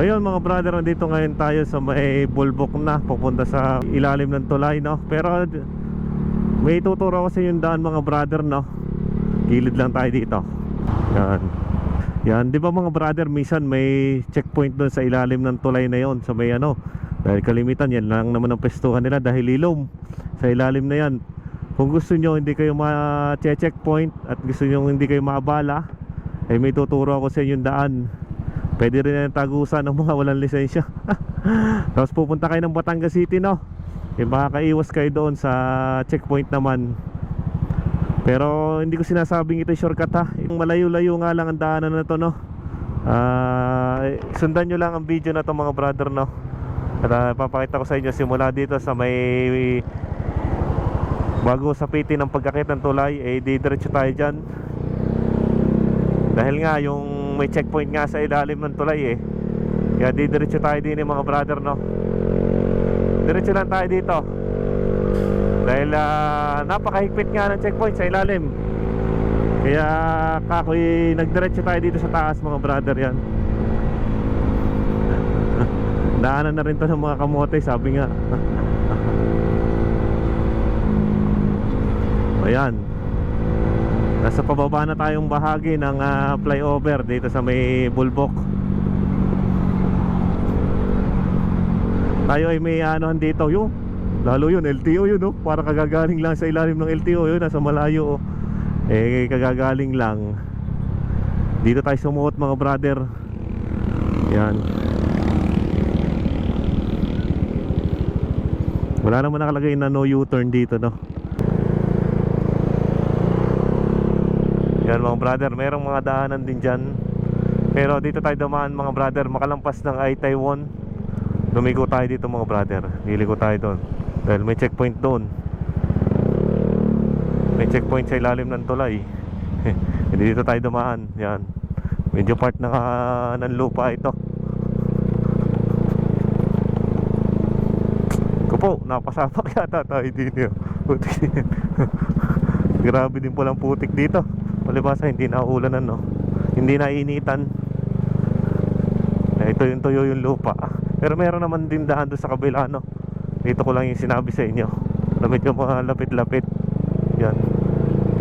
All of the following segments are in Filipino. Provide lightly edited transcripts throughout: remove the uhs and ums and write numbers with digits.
Ayun mga brother, nandito ngayon tayo sa may Bulbok na, papunta sa ilalim ng tulay, no? Pero may tuturo ko sa yung daan mga brother, no? Gilid lang tayo dito. Yan. Yan, di ba mga brother, minsan may checkpoint doon sa ilalim ng tulay na yon, sa may ano. Dahil kalimitan, yan lang naman ang pestuhan nila dahil ilom sa ilalim na yan. Kung gusto nyo hindi kayo ma-checkpoint at gusto nyo hindi kayo maabala, ay may tuturo ako sa inyong daan. Pwede rin ang tagusan ng mga walang lisensya. Tapos pupunta kayo ng Batangas City, no? E makakaiwas kayo doon sa checkpoint naman. Pero hindi ko sinasabing ito shortcut, ha. Yung malayo-layo nga lang ang daanan na to, no? Sundan nyo lang ang video na to mga brother, no? At papakita ko sa inyo simula dito sa may bago sa piti ng pagkakit ng tulay, eh didiretso tayo dyan. Dahil nga yung may checkpoint nga sa ilalim ng tulay, eh. Kaya didiretso tayo din, mga brother, no? Diretso lang tayo dito. Dahil napakahigpit nga ng checkpoint sa ilalim. Kaya kakoy nagdiretso tayo dito sa taas mga brother. Yan. Daanan na rin to ng mga kamote, sabi nga. Ayan. Nasa pababa na tayong bahagi ng flyover dito sa may Bulbok. Tayo ay may anohan dito, yung lalo yun, LTO yun, no? Para kagagaling lang sa ilalim ng LTO yun, nasa malayo, oh. Eh kagagaling lang. Dito tayo sumuot mga brother. Yan. Wala naman nakalagay na no U-turn dito, no? Yan mga brother, mayroong mga daanan din dyan. Pero dito tayo dumaan mga brother, makalampas ng I-Taiwan. Lumigo tayo dito mga brother, liliko tayo doon. Dahil may checkpoint doon. May checkpoint sa ilalim ng tulay. Hindi dito tayo dumaan. Yan. Medyo part ng lupa ito. Kupo, napasapak yata tayo dito. Grabe din palang putik dito. Palibasa hindi na ulanan, no? Hindi na initan. Ito yung tuyo yung lupa. Pero meron naman din daan doon sa kabila, no? Dito ko lang yung sinabi sa inyo na medyo mga lapit-lapit. Yan.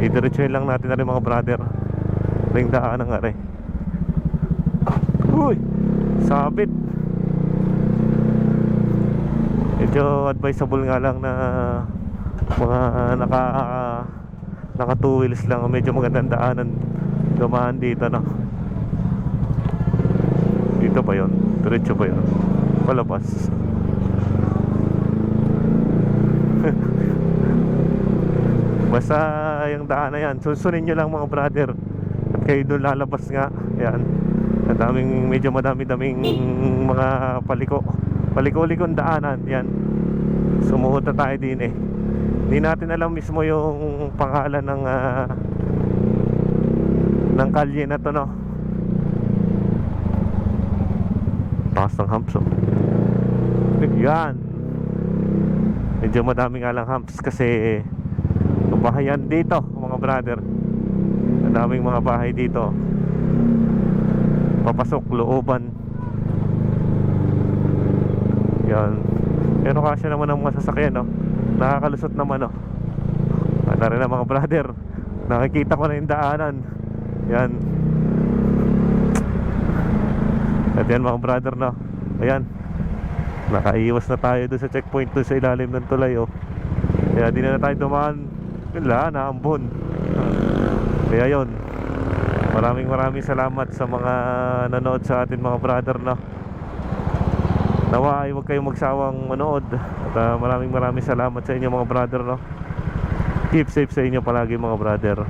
Idiretsuhin lang natin na rin mga brother. Ring daan ng are. Uy! Sabit. Medyo advisable nga lang na mga naka two wheels lang, medyo magandang daanan dumaan dito, no? Dito ba yun? Diretso ba yun? Palabas. Basta yung daan na yan, susunin nyo lang mga brother. At kayo doon lalabas nga. Yan. At medyo madami-daming mga paliko-likong daanan. Yan. Sumuot na tayo din, eh. Hindi natin alam mismo yung pangalan ng kalye na to, no? Taas ng humps, oh. Yan. Medyo madami nga lang humps kasi bahayan dito mga brother. Madaming mga bahay dito. Papasok looban. Yan. Pero kasi naman ang mga sasakyan, no? Nakakalusot naman, no? Ano rin na mga brother, nakikita ko na yung daanan. Yan. At yan mga brother, no? Ayan. Nakaiwas na tayo doon sa checkpoint doon sa ilalim ng tulay, oh. Kaya di na tayo dumaan. Yun lang, naambon. Kaya yun, maraming salamat sa mga nanood sa atin mga brother, no? Nawa ay huwag kayong magsawang manood. At maraming salamat sa inyo mga brother, no? Keep safe sa inyo palagi mga brother.